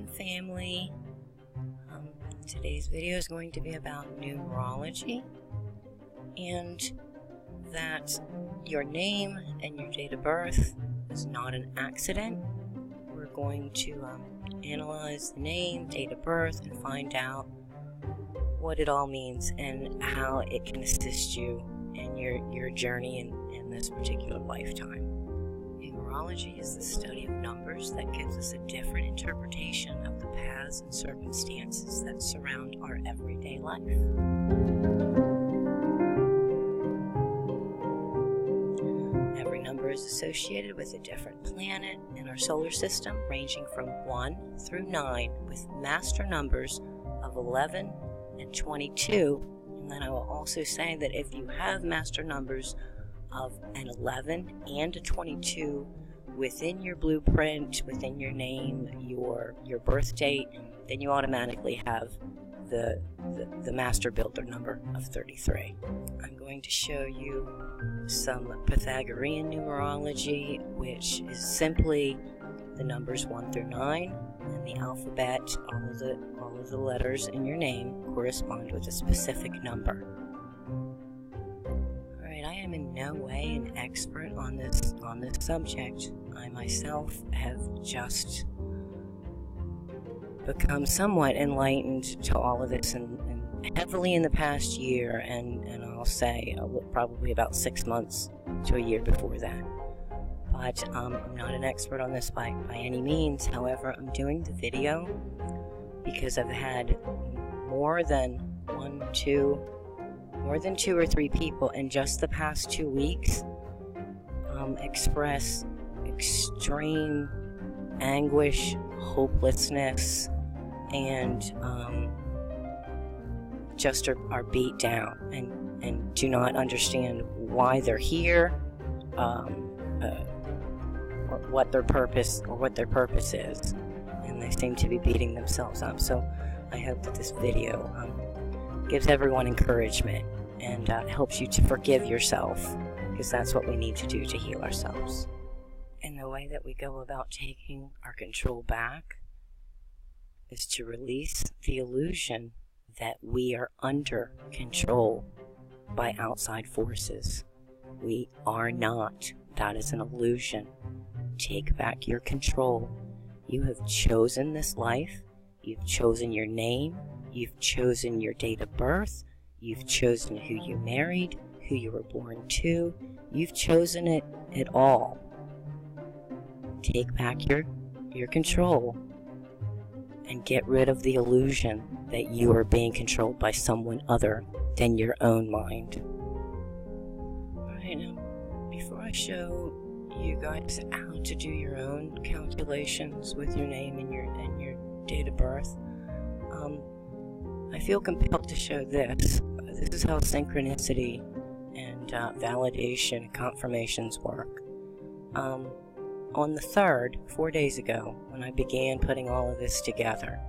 and family. Today's video is going to be about numerology, and that your name and your date of birth is not an accident. We're going to analyze the name, date of birth, and find out what it all means and how it can assist you in your journey in this particular lifetime. Numerology is the study of numbers that gives us a different interpretation of the paths and circumstances that surround our everyday life. Every number is associated with a different planet in our solar system, ranging from 1 through 9, with master numbers of 11 and 22. And then I will also say that if you have master numbers of an 11 and a 22 within your blueprint, within your name, your birth date, then you automatically have the master builder number of 33. I'm going to show you some Pythagorean numerology, which is simply the numbers 1 through 9, and the alphabet, all of the letters in your name correspond with a specific number. I am in no way an expert on this subject. I myself have just become somewhat enlightened to all of this and heavily in the past year, and I'll say probably about 6 months to a year before that. But I'm not an expert on this by any means. However, I'm doing the video because I've had more than two or three people in just the past 2 weeks express extreme anguish, hopelessness, and just are beat down and do not understand why they're here, or what their purpose is, and they seem to be beating themselves up. So I hope that this video gives everyone encouragement and helps you to forgive yourself, because that's what we need to do to heal ourselves. And the way that we go about taking our control back is to release the illusion that we are under control by outside forces. We are not. That is an illusion. Take back your control. You have chosen this life. You've chosen your name. You've chosen your date of birth. You've chosen who you married, who you were born to. You've chosen it all. Take back your control and get rid of the illusion that you are being controlled by someone other than your own mind. Alright, now, before I show you guys how to do your own calculations with your name and your date of birth, I feel compelled to show this. This is how synchronicity and validation and confirmations work. On the 3rd, 4 days ago, when I began putting all of this together,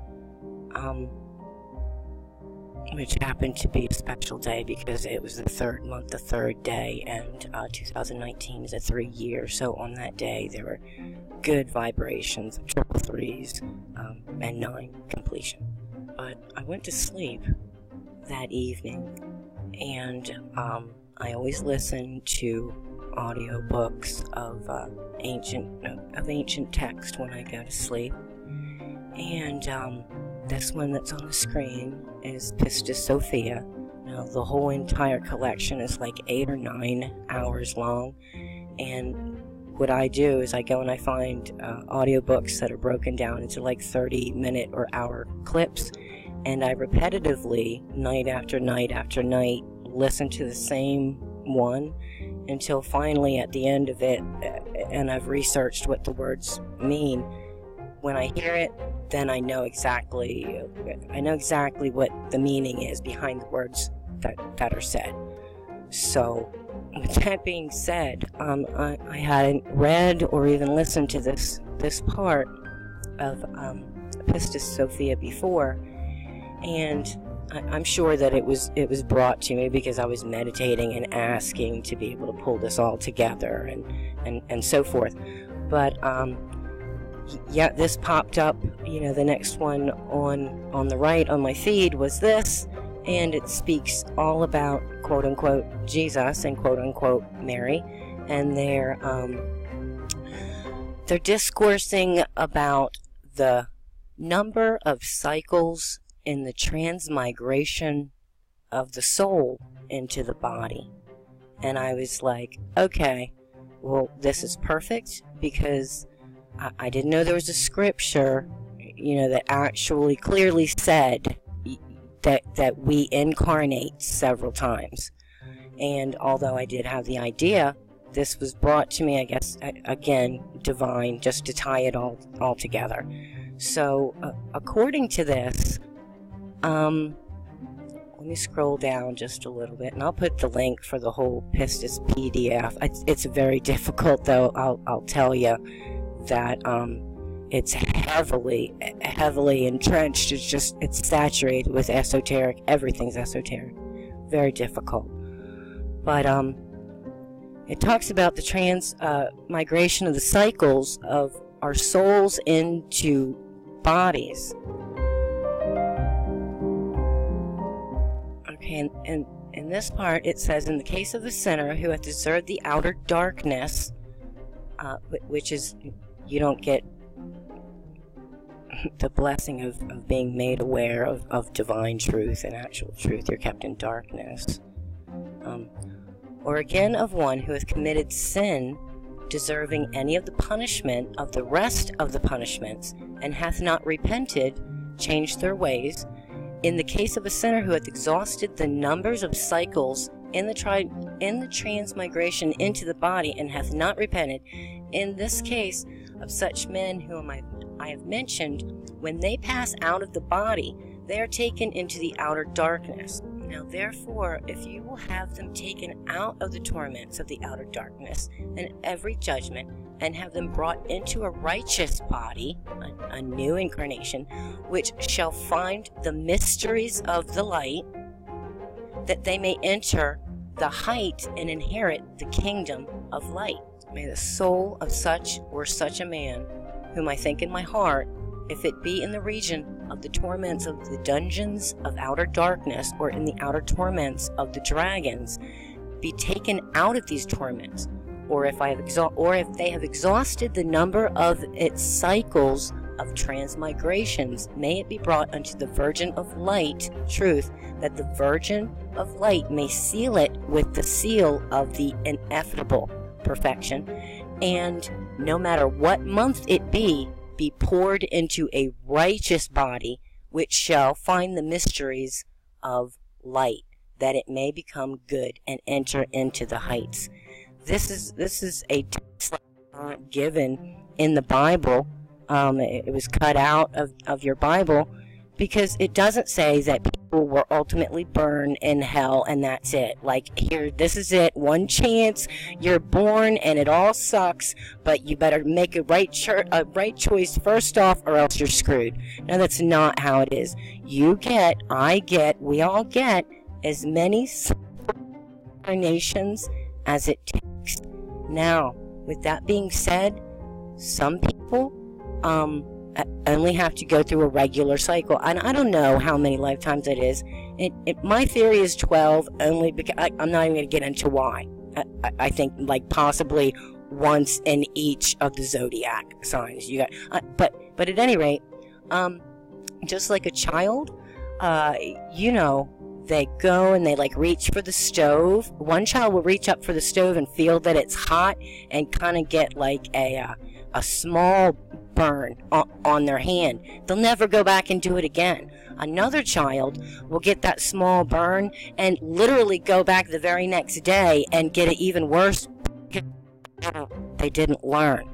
which happened to be a special day because it was the 3rd month, the 3rd day, and 2019 is a 3 year, so on that day there were good vibrations, triple threes, and 9 completion. But I went to sleep that evening, and I always listen to audiobooks of ancient text when I go to sleep, and this one that's on the screen is Pistis Sophia. Now the whole entire collection is like 8 or 9 hours long, and what I do is I go and I find audiobooks that are broken down into like 30-minute or hour clips, and I repetitively, night after night after night, listen to the same one until finally at the end of it, and I've researched what the words mean. When I hear it, then I know exactly what the meaning is behind the words that are said. So, with that being said, I hadn't read or even listened to this part of Pistis Sophia before, and I'm sure that it was brought to me because I was meditating and asking to be able to pull this all together and so forth. But yeah, this popped up. You know, the next one on the right on my feed was this, and it speaks all about quote unquote Jesus and quote unquote Mary, and they're discoursing about the number of cycles in the transmigration of the soul into the body. And I was like, okay, well, this is perfect, because I didn't know there was a scripture, you know, that actually clearly said that we incarnate several times. And although I did have the idea, this was brought to me, I guess, again, divine, just to tie it all together. So, according to this, let me scroll down just a little bit, and I'll put the link for the whole Pistis PDF. It's very difficult, though, I'll tell you that it's heavily entrenched. It's saturated with esoteric. Everything's esoteric. Very difficult. But, it talks about the transmigration of the cycles of our souls into bodies. Okay, and in this part it says, in the case of the sinner who hath deserved the outer darkness, which is, you don't get the blessing of being made aware of divine truth and actual truth. You're kept in darkness. Or again of one who hath committed sin, deserving any of the punishment of the rest of the punishments, and hath not repented, changed their ways. In the case of a sinner who hath exhausted the numbers of cycles in the transmigration into the body, and hath not repented, in this case of such men whom I have mentioned, when they pass out of the body, they are taken into the outer darkness. Now therefore, if you will have them taken out of the torments of the outer darkness and every judgment, and have them brought into a righteous body, a new incarnation, which shall find the mysteries of the light, that they may enter the height and inherit the kingdom of light. May the soul of such or such a man, whom I think in my heart, if it be in the region of the torments of the dungeons of outer darkness, or in the outer torments of the dragons, be taken out of these torments, or if they have exhausted the number of its cycles of transmigrations, may it be brought unto the Virgin of Light, truth, that the Virgin of Light may seal it with the seal of the ineffable perfection, and no matter what month it be poured into a righteous body, which shall find the mysteries of light, that it may become good and enter into the heights. This is a text not given in the Bible. It was cut out of your Bible, because it doesn't say that people will ultimately burn in hell and that's it. Like, here, this is it, one chance, you're born and it all sucks, but you better make a right choice first off, or else you're screwed. No, that's not how it is. You get, I get, we all get as many incarnations as it takes. Now, with that being said, some people only have to go through a regular cycle, and I don't know how many lifetimes it is. My theory is 12, only because I'm not even going to get into why. I think like possibly once in each of the zodiac signs. You got, but at any rate, just like a child, they go and they like reach for the stove. One child will reach up for the stove and feel that it's hot and kind of get like a small burn on their hand. They'll never go back and do it again. Another child will get that small burn and literally go back the very next day and get it even worse because they didn't learn.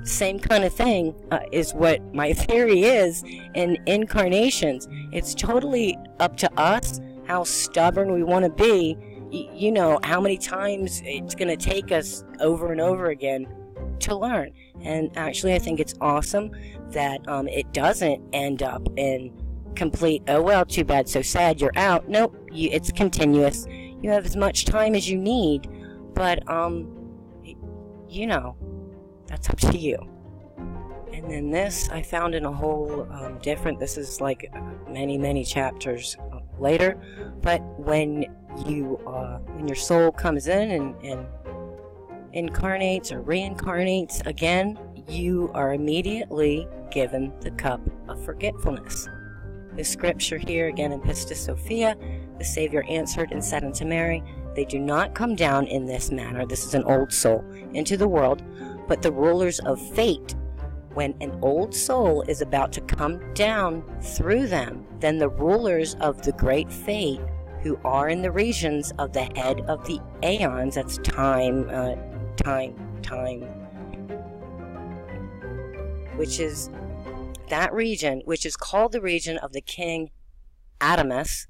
Same kind of thing is what my theory is in incarnations. It's totally up to us how stubborn we want to be. How many times it's going to take us over and over again to learn. And actually, I think it's awesome that it doesn't end up in complete, oh well, too bad, so sad, you're out. Nope, it's continuous. You have as much time as you need, but that's up to you. And then this I found in a whole different, this is like many chapters later, but when your soul comes in and incarnates or reincarnates again, you are immediately given the cup of forgetfulness. The scripture here again in Pistis Sophia, the Savior answered and said unto Mary, they do not come down in this manner, this is an old soul, into the world, but the rulers of fate. When an old soul is about to come down through them, then the rulers of the great fate, who are in the regions of the head of the aeons, that's time, which is that region, which is called the region of the king Adamus,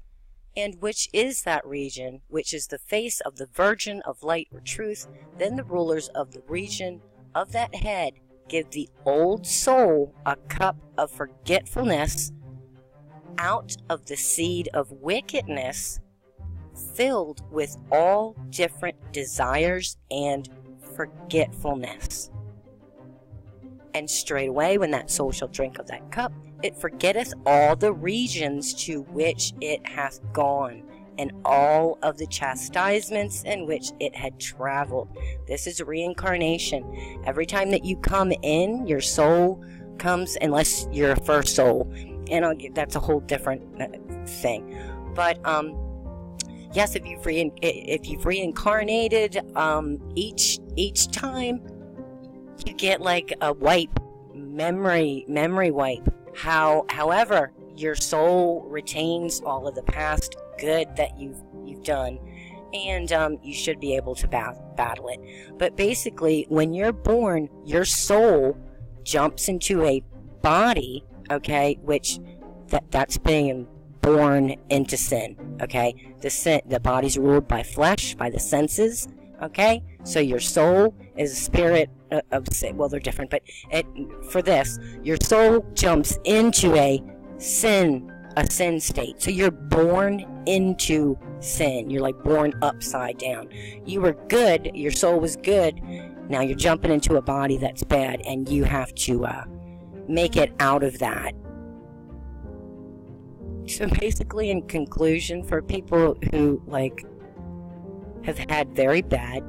and which is that region, which is the face of the Virgin of light or truth, then the rulers of the region of that head give the old soul a cup of forgetfulness out of the seed of wickedness, filled with all different desires and forgetfulness. And straightway, when that soul shall drink of that cup, it forgetteth all the regions to which it hath gone, and all of the chastisements in which it had traveled. This is reincarnation. Every time that you come in, your soul comes, unless you're a first soul, and that's a whole different thing. But yes, if you've reincarnated, each time you get like a wipe, memory wipe. However, your soul retains all of the past good that you've done, and you should be able to battle it. But basically, when you're born, your soul jumps into a body, okay, which that's being born into sin, okay. The body's ruled by flesh, by the senses, okay. So your soul is a spirit of sin. Well, they're different, but for this, your soul jumps into a sin state. So you're born into sin. You're like born upside down. You were good. Your soul was good. Now you're jumping into a body that's bad, and you have to make it out of that. So basically, in conclusion, for people who have had very bad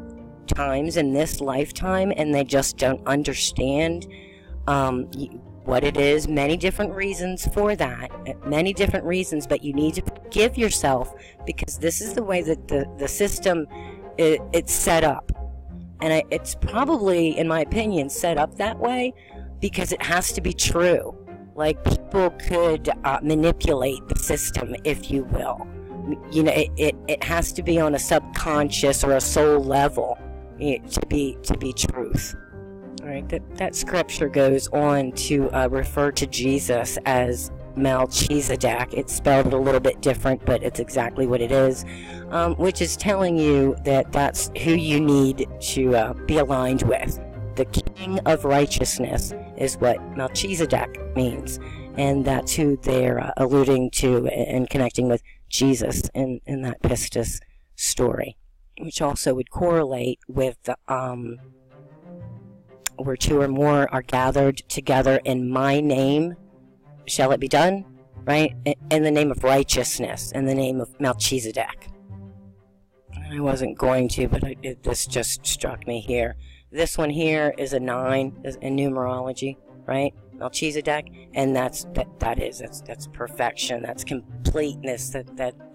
times in this lifetime and they just don't understand what it is, many different reasons for that, many different reasons, but you need to forgive yourself, because this is the way that the system it's set up. And it's probably, in my opinion, set up that way because it has to be true. Like, people could manipulate the system, if you will. You know, it has to be on a subconscious or a soul level to be truth. All right, that scripture goes on to refer to Jesus as Melchizedek. It's spelled a little bit different, but it's exactly what it is, which is telling you that that's who you need to be aligned with. The King of Righteousness is what Melchizedek means, and that's who they're alluding to and connecting with Jesus in that Pistis story, which also would correlate with the where two or more are gathered together in my name, shall it be done, right? In the name of righteousness, in the name of Melchizedek. And I wasn't going to, but this just struck me here. This one here is a 9 in numerology, right? Melchizedek, and that's perfection, that's completeness,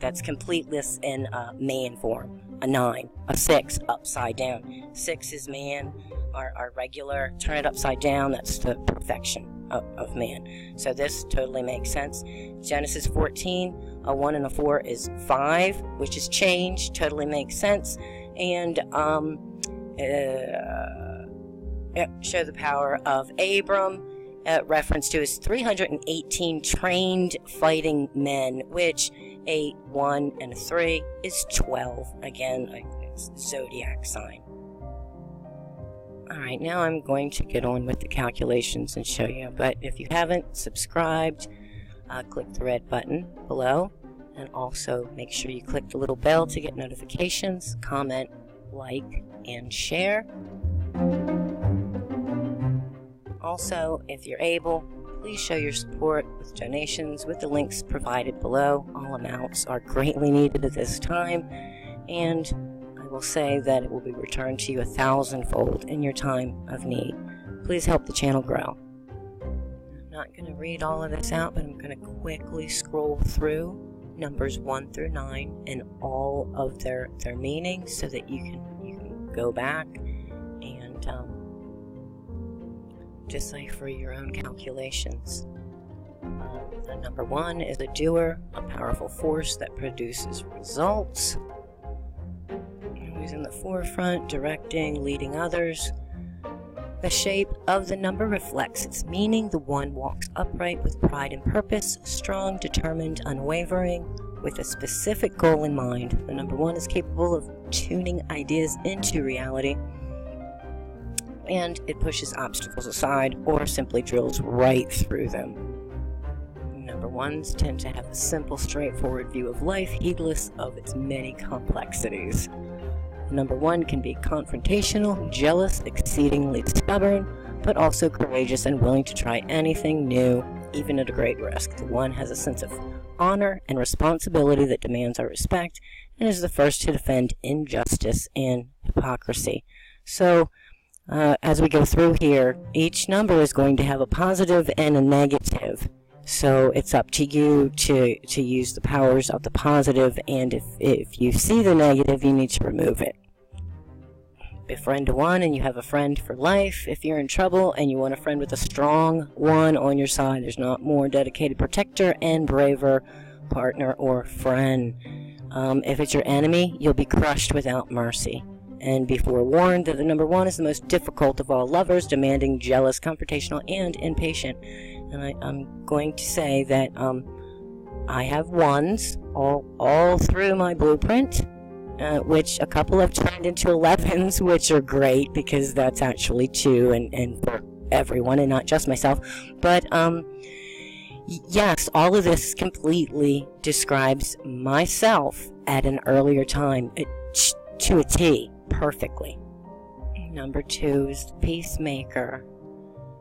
that's completeness in man form. A 9, a 6 upside down. 6 is man, our regular. Turn it upside down, that's the perfection of man. So this totally makes sense. Genesis 14, a 1 and a 4 is 5, which is change. Totally makes sense. And show the power of Abram. Reference to his 318 trained fighting men, which a 1 and a 3 is 12. Again, it's zodiac sign. Alright, now I'm going to get on with the calculations and show you. But if you haven't subscribed, click the red button below. And also make sure you click the little bell to get notifications, comment, like, and share. Also, if you're able, please show your support with donations with the links provided below. All amounts are greatly needed at this time, and I will say that it will be returned to you 1,000-fold in your time of need. Please help the channel grow. I'm not going to read all of this out, but I'm going to quickly scroll through numbers 1 through 9 and all of their meanings so that you can go back and decipher your own calculations. Number 1 is a doer, a powerful force that produces results. Always in the forefront, directing, leading others. The shape of the number reflects its meaning. The 1 walks upright with pride and purpose, strong, determined, unwavering, with a specific goal in mind. The number 1 is capable of tuning ideas into reality, and it pushes obstacles aside or simply drills right through them. Number 1s tend to have a simple, straightforward view of life, heedless of its many complexities. Number 1 can be confrontational, jealous, exceedingly stubborn, but also courageous and willing to try anything new, even at a great risk. The 1 has a sense of honor and responsibility that demands our respect and is the first to defend injustice and hypocrisy. So, as we go through here, each number is going to have a positive and a negative. So it's up to you to use the powers of the positive, and if you see the negative, you need to remove it. Befriend a 1 and you have a friend for life. If you're in trouble and you want a friend with a strong 1 on your side, there's not more dedicated protector and braver partner or friend. If it's your enemy, you'll be crushed without mercy. And be forewarned that the number 1 is the most difficult of all lovers, demanding, jealous, confrontational, and impatient. And I'm going to say that I have 1s all through my blueprint, which a couple have turned into 11s, which are great because that's actually 2 and for everyone and not just myself. But yes, all of this completely describes myself at an earlier time to a T, perfectly. Number 2 is the peacemaker.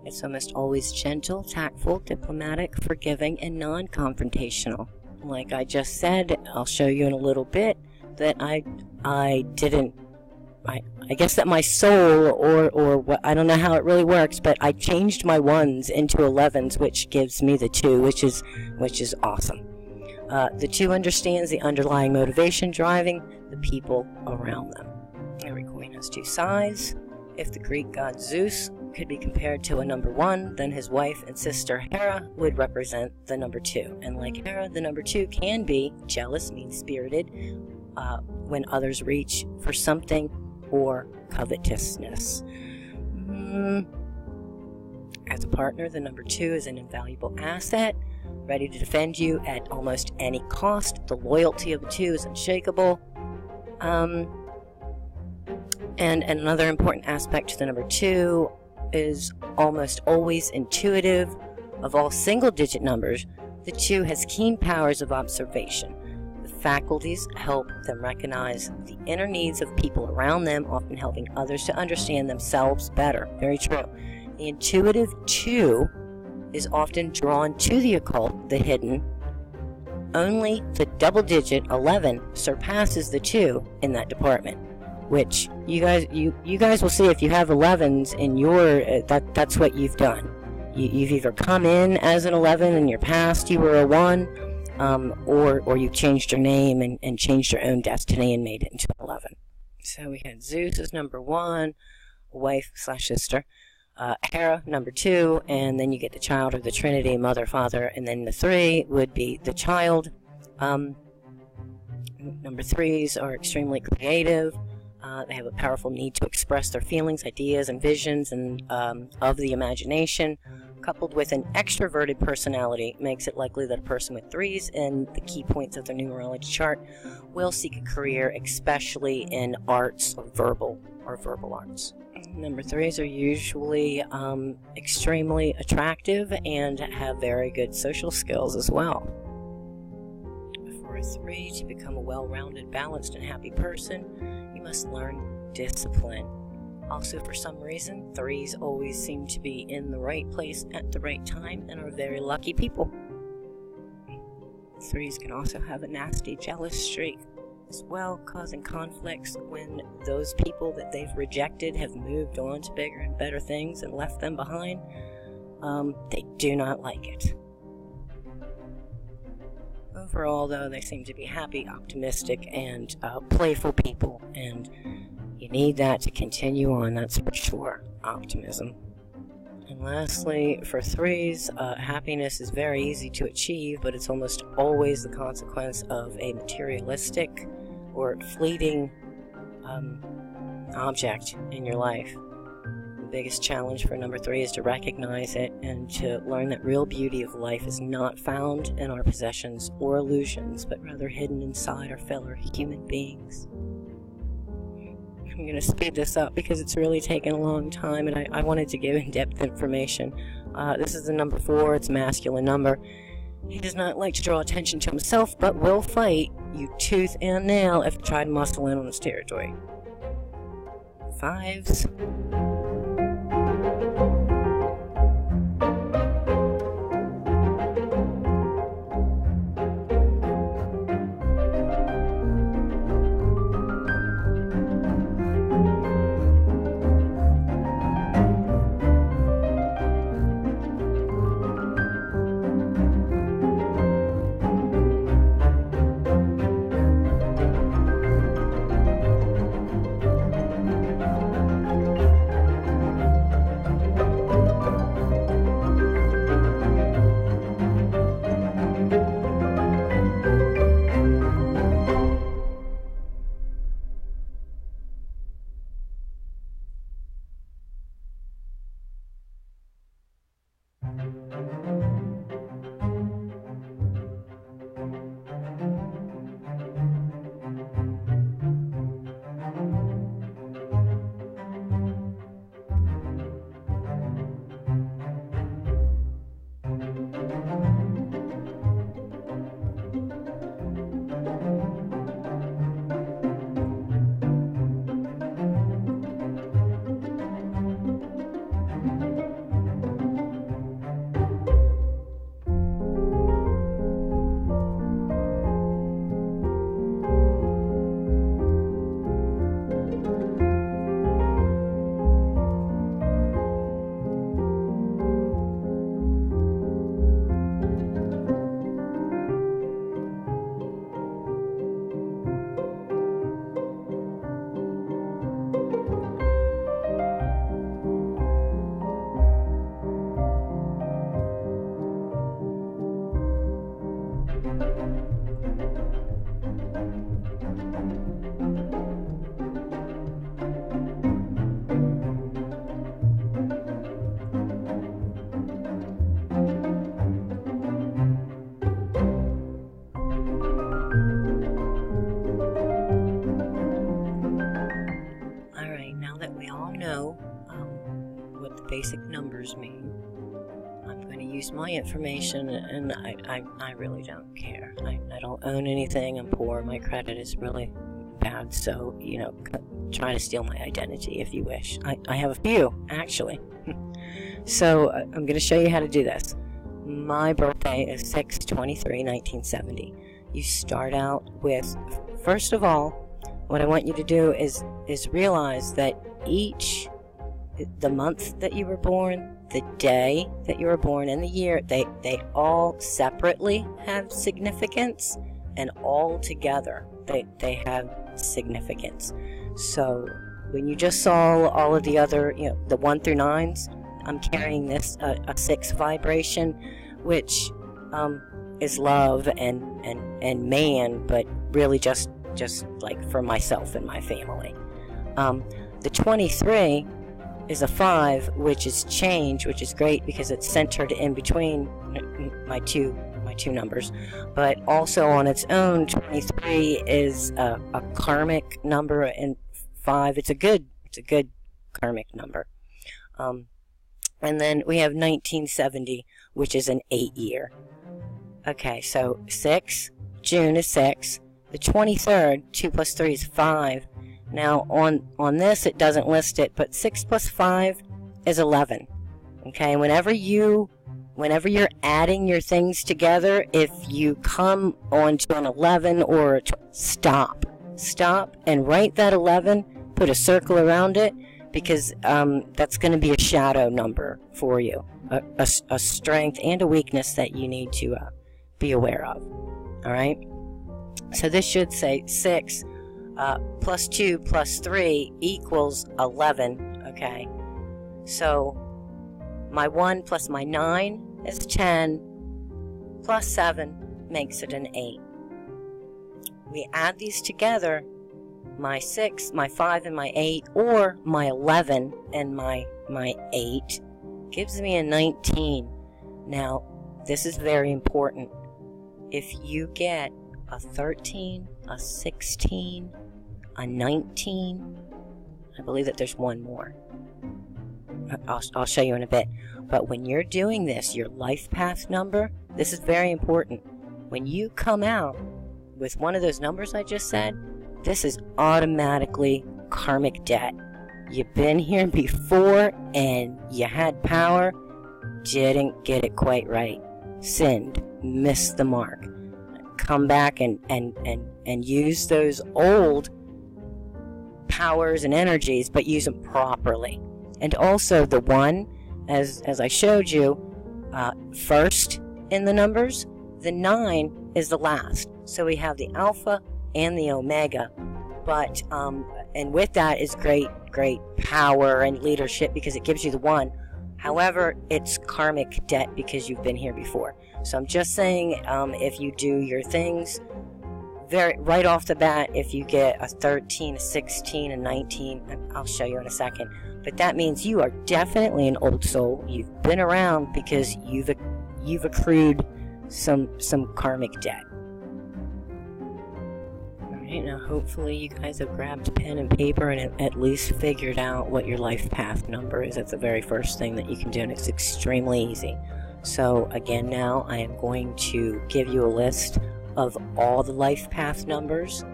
It's almost always gentle, tactful, diplomatic, forgiving, and non-confrontational. Like I just said, I'll show you in a little bit that I guess that my soul, or what, I don't know how it really works, but I changed my 1s into 11s, which gives me the 2, which is awesome. The 2 understands the underlying motivation driving the people around them. Every coin has 2 sides. If the Greek god Zeus could be compared to a number 1, then his wife and sister Hera would represent the number 2. And like Hera, the number 2 can be jealous, mean-spirited, when others reach for something, or covetousness. As a partner, the number 2 is an invaluable asset, ready to defend you at almost any cost. The loyalty of a 2 is unshakable. And another important aspect to the number 2 is almost always intuitive. Of all single-digit numbers, the 2 has keen powers of observation. The faculties help them recognize the inner needs of people around them, often helping others to understand themselves better. Very true. The intuitive 2 is often drawn to the occult, the hidden. Only the double-digit 11 surpasses the 2 in that department, which you guys will see if you have 11s in your that's what you've done. You've either come in as an 11 in your past, you were a 1, or you changed your name and changed your own destiny and made it into an 11. So we had Zeus as number 1, wife/sister, Hera number 2, and then you get the child of the Trinity, mother, father, and then the 3 would be the child. Number 3s are extremely creative. They have a powerful need to express their feelings, ideas, and visions and of the imagination. Coupled with an extroverted personality makes it likely that a person with 3s in the key points of their numerology chart will seek a career, especially in arts or verbal arts. Number 3s are usually extremely attractive and have very good social skills as well. For a 3 to become a well-rounded, balanced, and happy person, you must learn discipline. Also, for some reason, 3s always seem to be in the right place at the right time and are very lucky people. 3s can also have a nasty jealous streak as well, causing conflicts when those people that they've rejected have moved on to bigger and better things and left them behind. They do not like it. Overall, though, they seem to be happy, optimistic, and playful people, and you need that to continue on, that's for sure. Optimism. And lastly, for 3s, happiness is very easy to achieve, but it's almost always the consequence of a materialistic or fleeting object in your life. The biggest challenge for number 3 is to recognize it and to learn that real beauty of life is not found in our possessions or illusions, but rather hidden inside our fellow human beings. I'm going to speed this up because it's really taken a long time, and I wanted to give in-depth information. This is the number 4. It's a masculine number. He does not like to draw attention to himself, but will fight you tooth and nail if you try to muscle in on his territory. 5s. Basic numbers mean, I'm going to use my information, and I really don't care. I don't own anything. I'm poor. My credit is really bad, so, you know, try to steal my identity if you wish. I have a few, actually. So I'm going to show you how to do this. My birthday is 6/23/1970. You start out with, first of all, what I want you to do is realize that the month that you were born, the day that you were born, and the year, they all separately have significance, and all together they have significance. So when you just saw all of the other, you know, the 1 through 9s, I'm carrying this a 6 vibration, which is love and man, but really just like for myself and my family. The 23 is a 5, which is change, which is great because it's centered in between my two numbers. But also on its own, 23 is a karmic number, and 5, it's a good karmic number. And then we have 1970, which is an 8-year. Okay, so 6, June is 6. The 23rd, 2 plus 3 is 5. Now, on this, it doesn't list it, but 6 plus 5 is 11. Okay, whenever you're adding your things together, if you come onto an 11 or a stop and write that 11, put a circle around it, because that's going to be a shadow number for you, a strength and a weakness that you need to be aware of. All right, so this should say 6 plus 2 plus 3 equals 11. Okay, so my 1 plus my 9 is 10, plus 7 makes it an 8. We add these together, my 6, my 5, and my 8, or my 11 and my 8, gives me a 19. Now, this is very important. If you get a 13, a 16, a 19, I believe that there's one more. I'll show you in a bit. But when you're doing this, your life path number, this is very important. When you come out with one of those numbers I just said, this is automatically karmic debt. You've been here before and you had power, didn't get it quite right, sinned, missed the mark. Come back and use those old powers and energies, but use them properly. And also the 1, as I showed you, first in the numbers, the 9 is the last. So we have the alpha and the omega. But, and with that is great power and leadership, because it gives you the 1. However, it's karmic debt because you've been here before. So I'm just saying, if you do your things right off the bat, if you get a 13, a 16, a 19, I'll show you in a second. But that means you are definitely an old soul. You've been around because you've accrued some karmic debt. Alright, now hopefully you guys have grabbed pen and paper and at least figured out what your life path number is. That's the very first thing that you can do, and it's extremely easy. So again, now I am going to give you a list of all the life path numbers,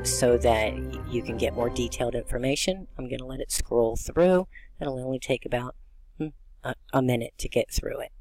so that you can get more detailed information. I'm going to let it scroll through. It'll only take about a minute to get through it.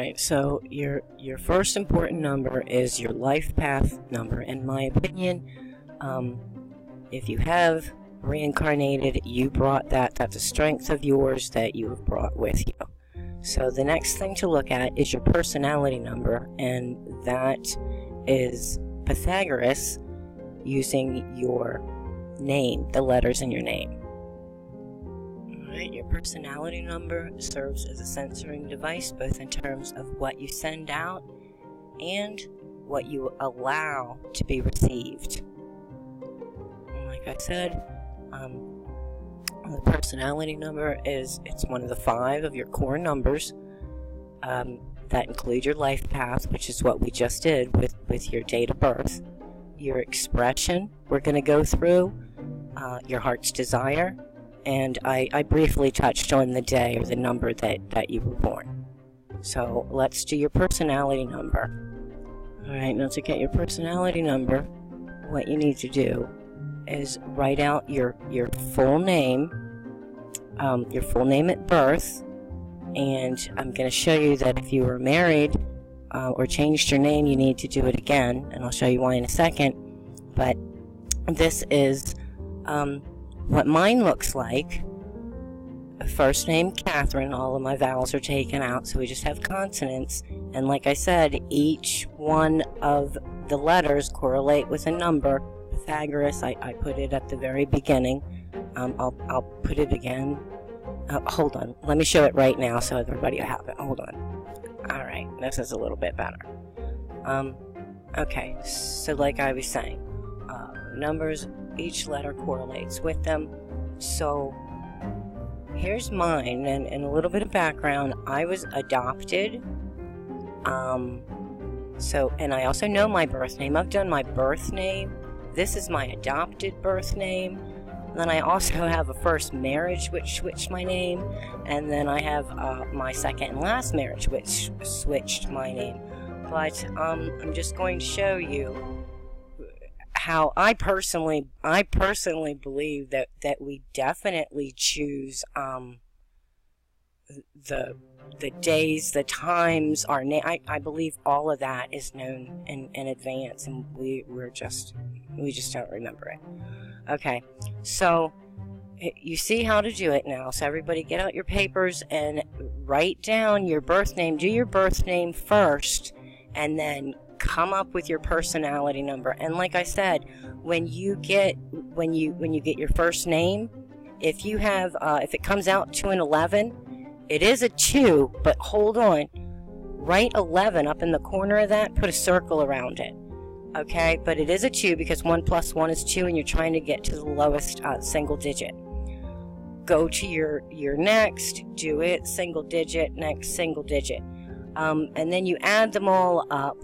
Alright, so your first important number is your life path number. In my opinion, if you have reincarnated, you brought that. That's a strength of yours that you have brought with you. So the next thing to look at is your personality number, and that is Pythagoras using your name, the letters in your name. Alright, your personality number serves as a censoring device, both in terms of what you send out and what you allow to be received. And like I said, the personality number it's one of the 5 of your core numbers that include your life path, which is what we just did with your date of birth, your expression we're going to go through, your heart's desire, and I briefly touched on the day or the number that you were born. So let's do your personality number. Alright, now to get your personality number, what you need to do is write out your full name at birth, and I'm going to show you that if you were married or changed your name, you need to do it again, and I'll show you why in a second. But this is what mine looks like. First name Catherine, all of my vowels are taken out, so we just have consonants, and like I said, each one of the letters correlate with a number. Pythagoras, I put it at the very beginning. I'll put it again. Hold on, let me show it right now so everybody will have it. Hold on. Alright, this is a little bit better. Okay, so like I was saying, numbers, each letter correlates with them. So here's mine, and a little bit of background. I was adopted, and I also know my birth name. I've done my birth name. This is my adopted birth name. Then I also have a first marriage which switched my name, and then I have my second and last marriage which switched my name. But I'm just going to show you how I personally believe that we definitely choose the days, the times, our name. I believe all of that is known in advance, and we just don't remember it. Okay, so you see how to do it now. So everybody get out your papers and write down your birth name. Do your birth name first, and then come up with your personality number. And like I said, when you get your first name, if you have if it comes out to an 11, it is a 2, but hold on. Write 11 up in the corner of that, put a circle around it. Okay, but it is a 2 because 1 plus 1 is 2, and you're trying to get to the lowest single digit. Go to your next, do it, single digit, next single digit. And then you add them all up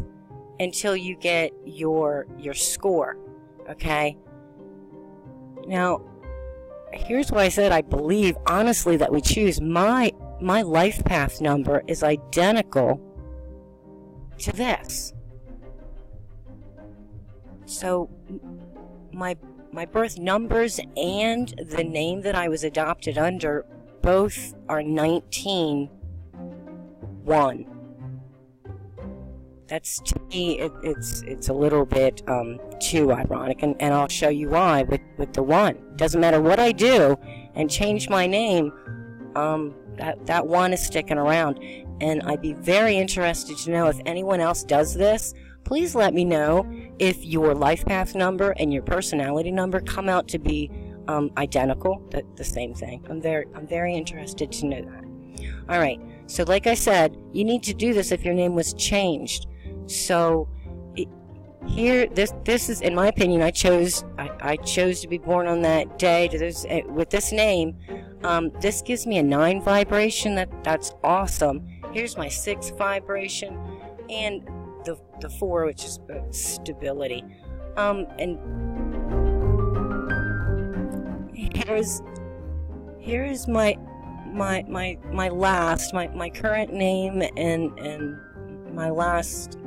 until you get your score. Okay? Now, here's why I said I believe, honestly, that we choose. My life path number is identical to this. So, my birth numbers and the name that I was adopted under both are 19-1. That's, to me, it's a little bit too ironic, and I'll show you why with the 1. Doesn't matter what I do and change my name, that 1 is sticking around. And I'd be very interested to know if anyone else does this. Please let me know if your life path number and your personality number come out to be identical, the same thing. I'm very interested to know that. All right. So like I said, you need to do this if your name was changed. So here, this is, in my opinion, I chose to be born on that day with this name. This gives me a 9 vibration. That's awesome. Here's my 6 vibration, and the 4, which is stability. And here's my current name and my last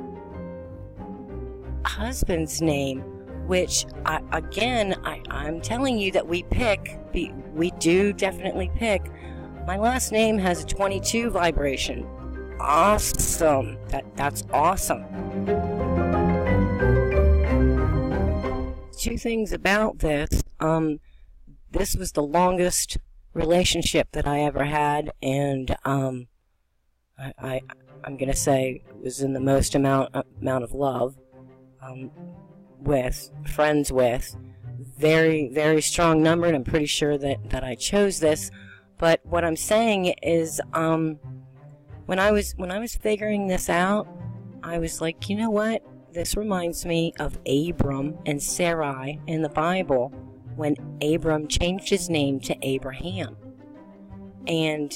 husband's name, which I'm telling you that we do definitely pick. My last name has a 22 vibration awesome. That's awesome. Two things about this. This was the longest relationship that I ever had, and I'm gonna say it was in the most amount of love, with friends with. Very, very strong number, and I'm pretty sure that I chose this. But what I'm saying is, when I was figuring this out, I was like, you know what? This reminds me of Abram and Sarai in the Bible, when Abram changed his name to Abraham. And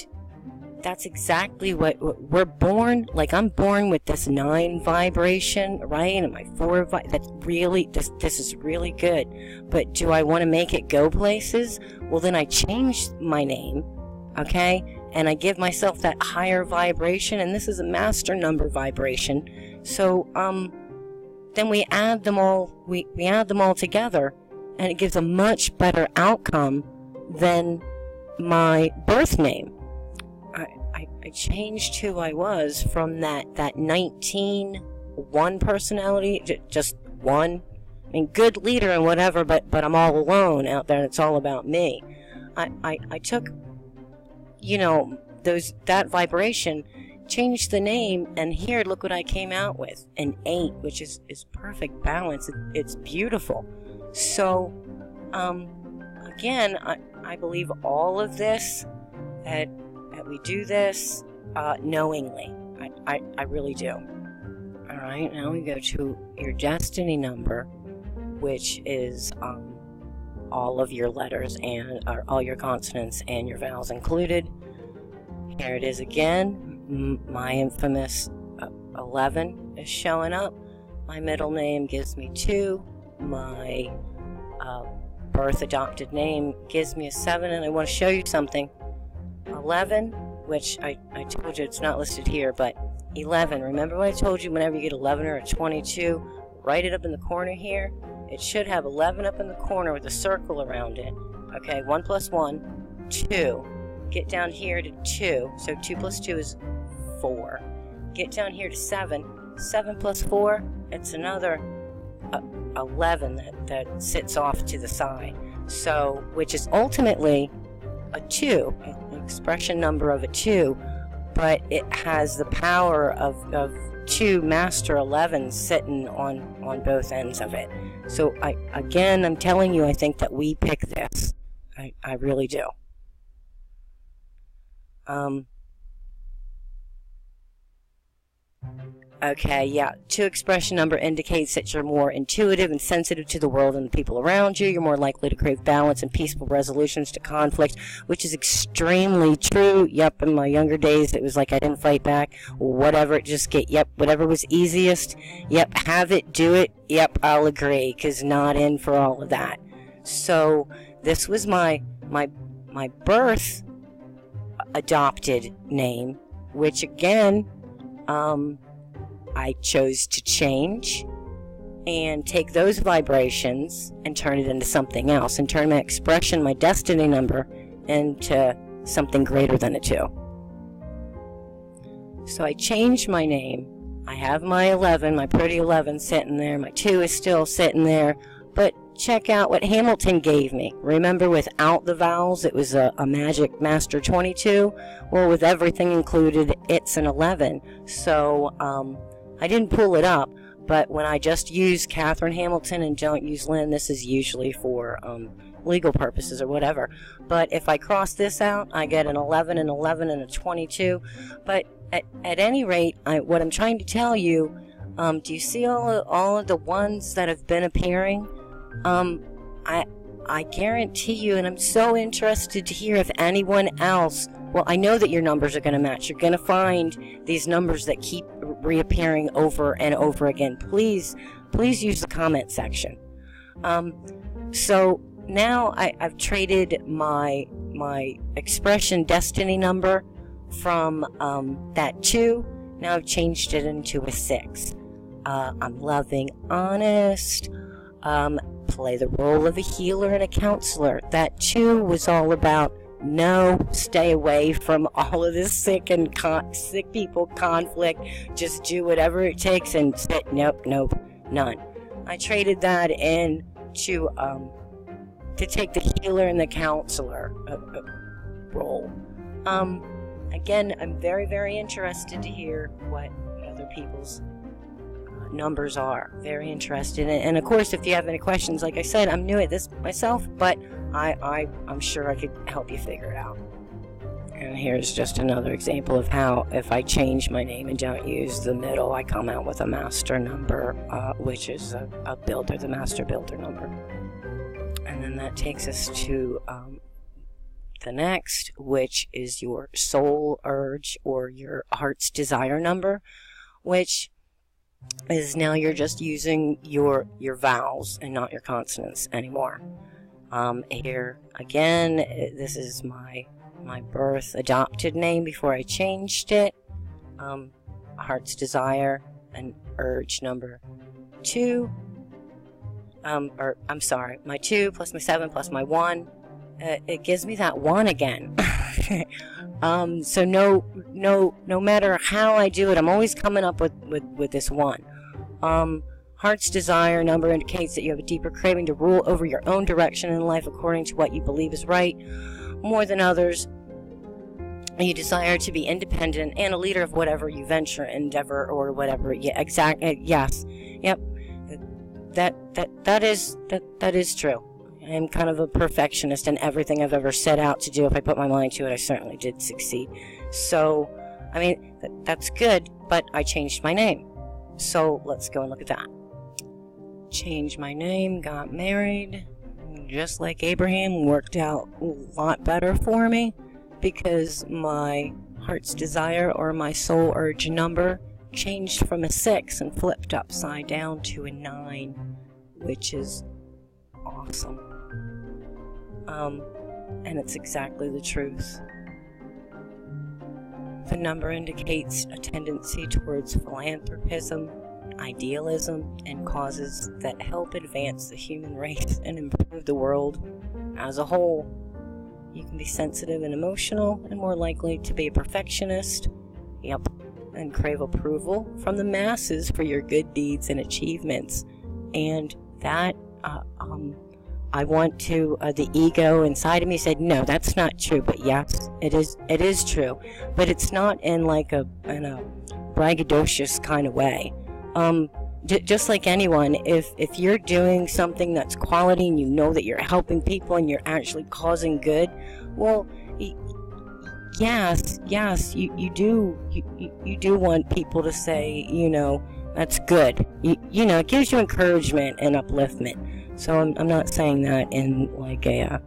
that's exactly what we're born, like I'm born with this 9 vibration, right? And my 4, that's really, this is really good. But do I want to make it go places? Well, then I change my name, okay? And I give myself that higher vibration, and this is a master number vibration. So, then we add them all, we add them all together, and it gives a much better outcome than my birth name. I changed who I was from that 19-1 personality, just one. I mean, good leader and whatever, but I'm all alone out there, and it's all about me. I took, you know, that vibration, changed the name, and here, look what I came out with, an 8, which is perfect balance. It's beautiful. So, again, I believe all of this, that we do this knowingly. I really do. Alright, now we go to your destiny number, which is all of your letters and all your consonants and your vowels included. Here it is again. My infamous 11 is showing up. My middle name gives me 2. My birth adopted name gives me a 7, and I want to show you something. 11, which I told you it's not listed here, but 11. Remember what I told you? Whenever you get 11 or a 22, write it up in the corner here. It should have 11 up in the corner with a circle around it. Okay, 1 plus 1, 2. Get down here to 2, so 2 plus 2 is 4. Get down here to 7. 7 plus 4, it's another 11 that sits off to the side. So, which is ultimately a 2, an expression number of a 2, but it has the power of 2 master 11s sitting on both ends of it. So I'm telling you, I think that we pick this. I really do. Okay, yeah. 2 expression number indicates that you're more intuitive and sensitive to the world and the people around you. You're more likely to crave balance and peaceful resolutions to conflict, which is extremely true. Yep, in my younger days, it was like I didn't fight back. Whatever, whatever was easiest. Yep, have it, do it. Yep, I'll agree, because not in for all of that. So, this was my birth adopted name, which again, I chose to change and take those vibrations and turn it into something else, and turn my expression, my destiny number, into something greater than a 2. So I changed my name. I have my 11, my pretty 11 sitting there. My 2 is still sitting there. But check out what Hamilton gave me. Remember, without the vowels, it was a Magic Master 22. Well, with everything included, it's an 11. So, I didn't pull it up, but when I just use Catherine Hamilton and don't use Lynn, this is usually for legal purposes or whatever. But if I cross this out, I get an 11, an 11, and a 22. But at any rate, what I'm trying to tell you, do you see all of the ones that have been appearing? I guarantee you, and I'm so interested to hear if anyone else, well, I know that your numbers are going to match. You're going to find these numbers that keep reappearing over and over again. Please use the comment section. So now I've traded my expression destiny number from that 2. Now I've changed it into a 6. I'm loving, honest, play the role of a healer and a counselor. That 2 was all about No, stay away from all of this sick people conflict. Just do whatever it takes and say, nope, none. I traded that in to take the healer and the counselor role. Again, I'm very, very interested to hear what other people's numbers are. Very interested. And of course, if you have any questions, like I said, I'm new at this myself, but I'm sure I could help you figure it out. And here's just another example of how, if I change my name and don't use the middle, I come out with a master number, which is a builder, the master builder number. And then that takes us to the next, which is your soul urge or your heart's desire number, which is now you're just using your vowels and not your consonants anymore. Here again, this is my birth adopted name before I changed it. Heart's desire and urge number 2. I'm sorry, my 2 plus my 7 plus my 1. It gives me that 1 again. So no matter how I do it, I'm always coming up with this 1. Heart's desire number indicates that you have a deeper craving to rule over your own direction in life according to what you believe is right, more than others. You desire to be independent and a leader of whatever you venture, endeavor, or whatever. Yeah, yes, yep. That is true. I'm kind of a perfectionist, and everything I've ever set out to do, if I put my mind to it, I certainly did succeed. So, I mean, that's good, but I changed my name. So, let's go and look at that. Changed my name, got married, just like Abraham, worked out a lot better for me, because my heart's desire or my soul urge number changed from a 6 and flipped upside down to a 9, which is awesome. And it's exactly the truth. The number indicates a tendency towards philanthropism, idealism, and causes that help advance the human race and improve the world as a whole. You can be sensitive and emotional and more likely to be a perfectionist, and crave approval from the masses for your good deeds and achievements. And that, I want to, the ego inside of me said, no, that's not true, but yes, it is true, but it's not in like in a braggadocious kind of way. Just like anyone, if you're doing something that's quality and you know that you're helping people and you're actually causing good, well, yes, you do want people to say, that's good. It gives you encouragement and upliftment. So I'm not saying that in like a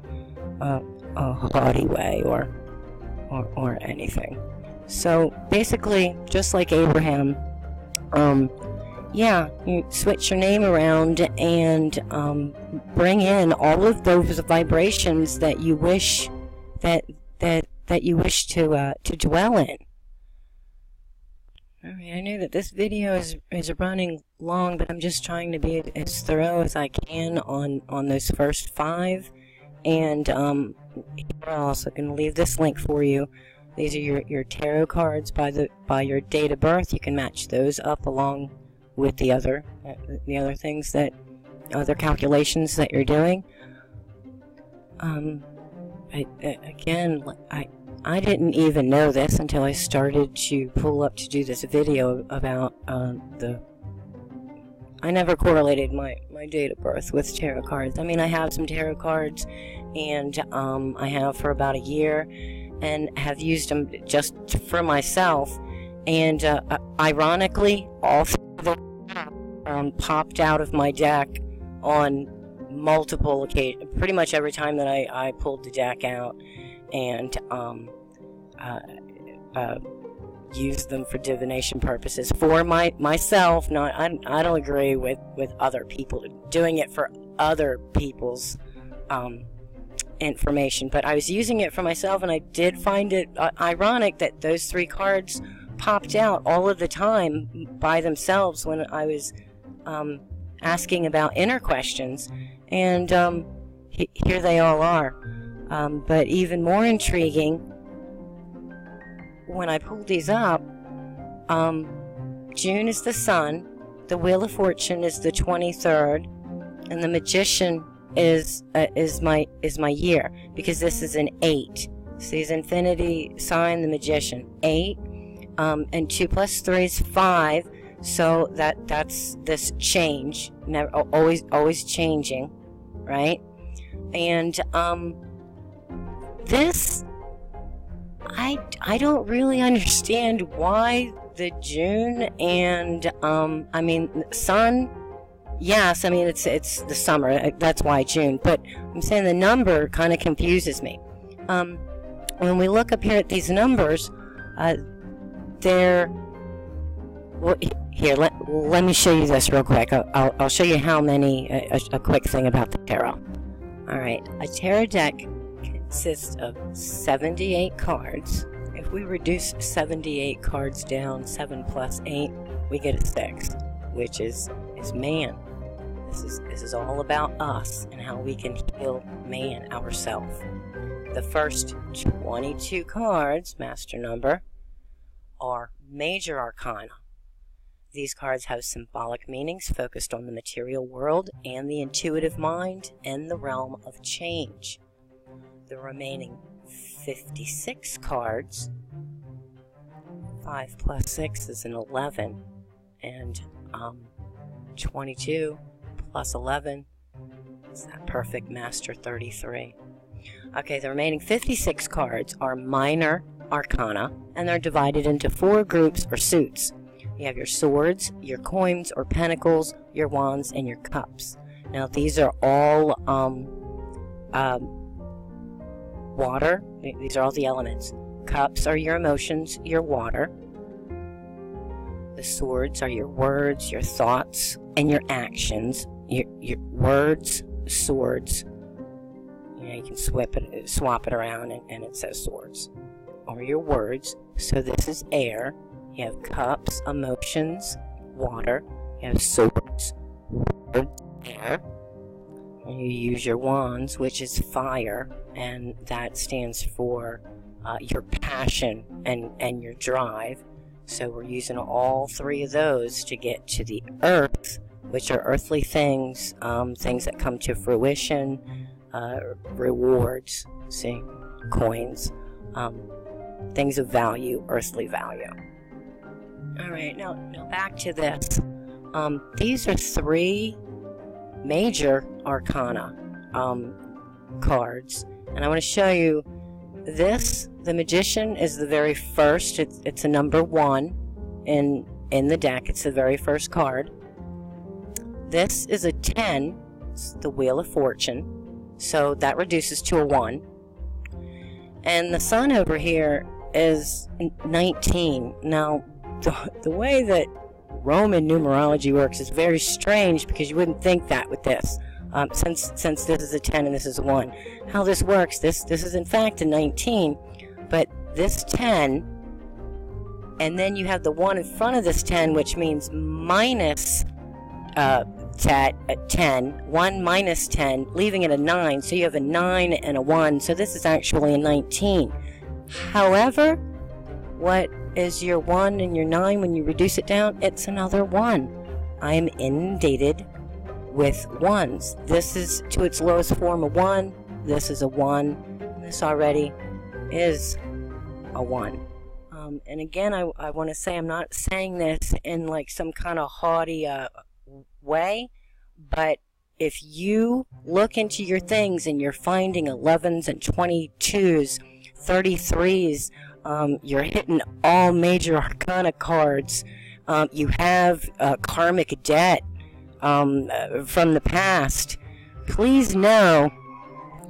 haughty way or anything. So basically, just like Abraham, you switch your name around and bring in all of those vibrations that you wish that you wish to dwell in. Alright, I know that this video is running long, but I'm just trying to be as thorough as I can on those first 5. And I'm also going to leave this link for you. These are your tarot cards by your date of birth. You can match those up along with the other things other calculations that you're doing. I didn't even know this until I started to pull up to do this video about I never correlated my date of birth with tarot cards. I mean, I have some tarot cards, and I have for about a year, and have used them just for myself. And ironically, all 3 of them popped out of my deck on multiple occasions, pretty much every time that I pulled the deck out, and used them for divination purposes for myself. Not, I don't agree with other people doing it for other people's information, but I was using it for myself, and I did find it ironic that those 3 cards popped out all of the time by themselves when I was asking about inner questions, and here they all are. But even more intriguing, when I pulled these up, June is the sun, the Wheel of Fortune is the 23rd, and the Magician is my year, because this is an 8. So these infinity sign, the Magician, 8, and 2 plus 3 is 5. So that's this change, never always changing, right? And this, I don't really understand why the June and I mean sun. Yes, I mean it's the summer. That's why June. But I'm saying the number kind of confuses me. When we look up here at these numbers, they're well, here. Let me show you this real quick. I'll show you how many. A quick thing about the tarot. All right, a tarot deck consists of 78 cards. If we reduce 78 cards down, 7 plus 8, we get a 6, which is man. This is all about us and how we can heal man, ourselves. The first 22 cards, master number, are major arcana. These cards have symbolic meanings focused on the material world and the intuitive mind and the realm of change. The remaining 56 cards, 5 plus 6 is an 11, and 22 plus 11 is that perfect master 33. Okay, the remaining 56 cards are minor arcana, and they're divided into 4 groups or suits. You have your swords, your coins or pentacles, your wands, and your cups. Now these are all water. These are all the elements. Cups are your emotions, your water. The swords are your words, your thoughts, and your actions. Your words, swords. You know, you can swap it around and it says swords. Or your words. So this is air. You have cups, emotions, water. You have swords, words, air. And you use your wands, which is fire, and that stands for your passion and your drive. So we're using all 3 of those to get to the earth, which are earthly things, things that come to fruition, rewards, see, coins, things of value, earthly value. Alright, now back to this. These are 3 major arcana cards, and I want to show you this. The Magician is the very first. It's a number 1 in the deck. It's the very first card. This is a 10. It's the Wheel of Fortune, so that reduces to a 1. And the Sun over here is 19. Now the way that Roman numerology works is very strange, because you wouldn't think that with this, since this is a 10 and this is a 1. How this works, this is in fact a 19, but this 10, and then you have the 1 in front of this 10, which means minus 10, 1 minus 10, leaving it a 9, so you have a 9 and a 1, so this is actually a 19. However, what is your 1 and your 9 when you reduce it down? It's another 1. I am inundated with 1s. This is to its lowest form a 1. This is a 1. And this already is a 1. And again, I want to say, I'm not saying this in like some kind of haughty way, but if you look into your things and you're finding 11s and 22s, 33s, you're hitting all major arcana cards, you have karmic debt from the past, please know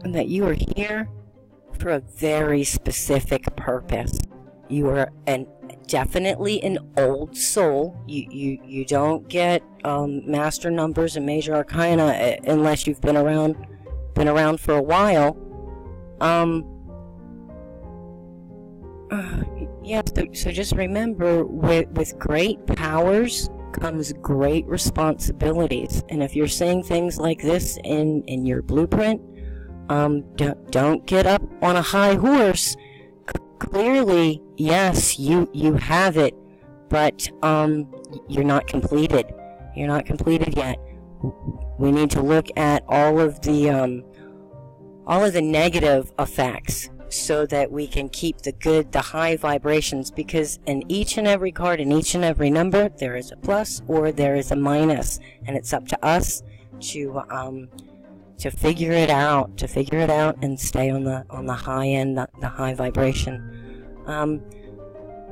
that you are here for a very specific purpose. You are definitely an old soul. You don't get master numbers and major arcana unless you've been around for a while. Yeah, so just remember, with great powers comes great responsibilities. And if you're seeing things like this in your blueprint, don't get up on a high horse. Clearly, yes, you have it, but you're not completed. You're not completed yet. We need to look at all of the negative effects, so that we can keep the good, the high vibrations, because in each and every card, in each and every number, there is a plus or there is a minus, and it's up to us to figure it out, and stay on the high end, the high vibration.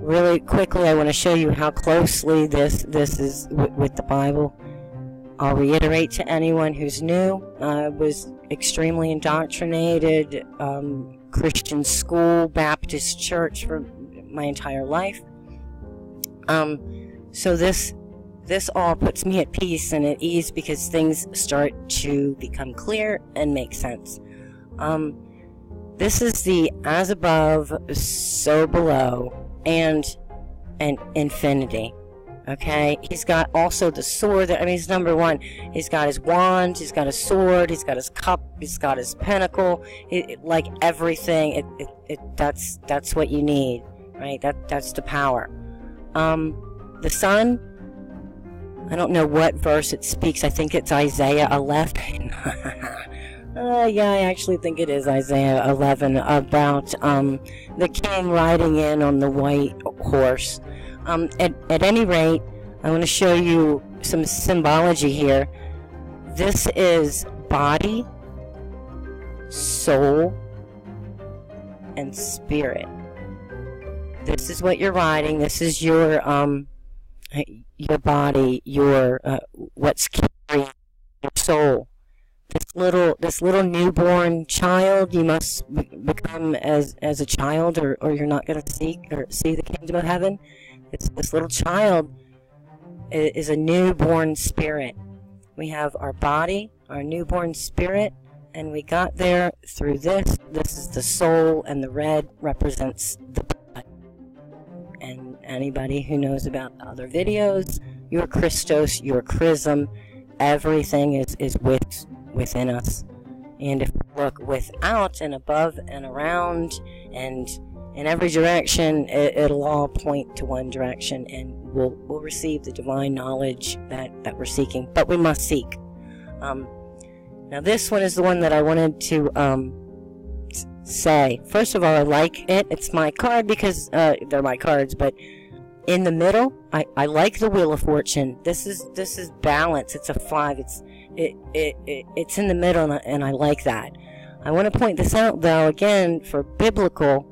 Really quickly, I want to show you how closely this is with the Bible. I'll reiterate to anyone who's new, I was extremely indoctrinated, Christian school, Baptist church for my entire life. So this all puts me at peace and at ease, because things start to become clear and make sense. This is the as above, so below, and infinity. Okay, he's got also the sword. I mean, he's number one. He's got his wand, he's got his sword, he's got his cup, he's got his pentacle. Like everything, that's what you need, right? That's the power. The sun, I don't know what verse it speaks. I think it's Isaiah 11. Yeah, I actually think it is Isaiah 11 about the king riding in on the white horse. At any rate, I want to show you some symbology here. This is body, soul, and spirit. This is what you're riding. This is your body, your what's carrying your soul. This little newborn child, you must become as a child, or you're not going to see the kingdom of heaven. This little child is a newborn spirit. We have our body, our newborn spirit, and we got there through this. This is the soul, and the red represents the blood. And anybody who knows about other videos, your Christos, your chrism, everything is within us. And if we look without and above and around and in every direction, it'll all point to one direction, and we'll receive the divine knowledge that we're seeking. But we must seek. Now this one is the one that I wanted to say. First of all, I like it. It's my card because they're my cards. But in the middle, I like the Wheel of Fortune. This is balance. It's a 5. It's in the middle, and I like that. I want to point this out, though, again, for biblical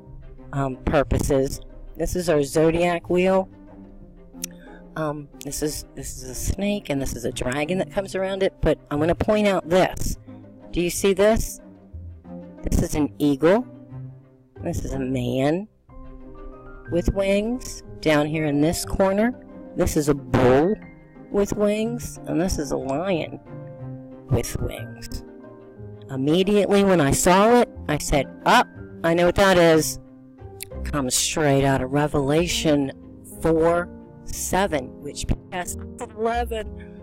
purposes. This is our zodiac wheel. This is a snake, and this is a dragon that comes around it. But I'm going to point out this. Do you see this? This is an eagle. This is a man with wings. Down here in this corner, this is a bull with wings, and this is a lion with wings. Immediately when I saw it, I said, I know what that is. Comes straight out of Revelation 4:7, which has 11.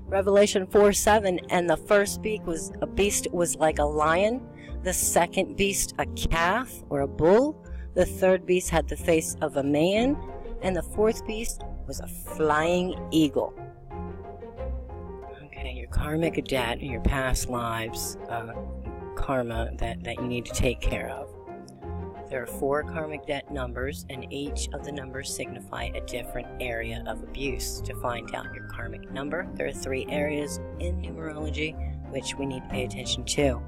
Revelation 4:7, and the first beast was like a lion. The second beast a calf or a bull. The third beast had the face of a man, and the fourth beast was a flying eagle. Okay, your karmic debt and your past lives, karma that you need to take care of. There are 4 karmic debt numbers, and each of the numbers signify a different area of abuse. To find out your karmic number, there are 3 areas in numerology which we need to pay attention to.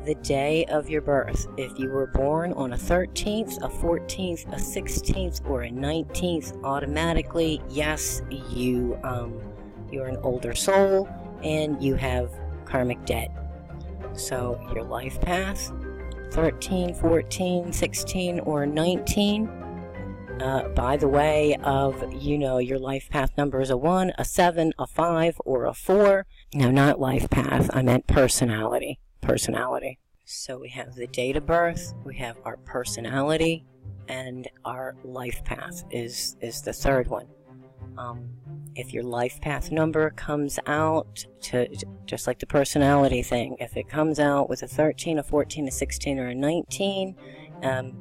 The day of your birth. If you were born on a 13th, a 14th, a 16th, or a 19th, automatically, yes, you're an older soul, and you have karmic debt. So your life path, 13, 14, 16, or 19. By the way of, your life path number is a 1, a 7, a 5, or a 4. No, not life path. I meant personality. So we have the date of birth, we have our personality, and our life path is the third one. If your life path number comes out to, just like the personality thing, if it comes out with a 13, a 14, a 16, or a 19,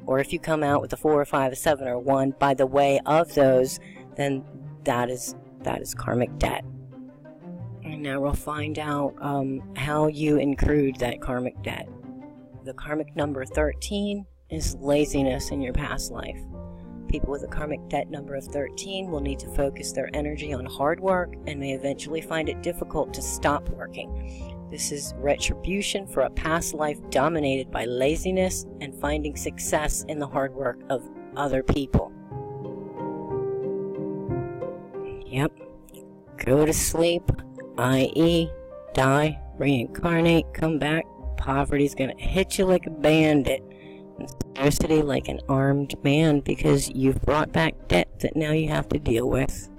or if you come out with a 4, a 5, a 7, or a 1, by the way of those, then that is karmic debt. And now we'll find out how you incurred that karmic debt. The karmic number 13 is laziness in your past life. People with a karmic debt number of 13 will need to focus their energy on hard work and may eventually find it difficult to stop working. This is retribution for a past life dominated by laziness and finding success in the hard work of other people. Yep. Go to sleep, i.e., die, reincarnate, come back. Poverty's gonna hit you like a bandit. And scarcity like an armed man, because you've brought back debt that now you have to deal with.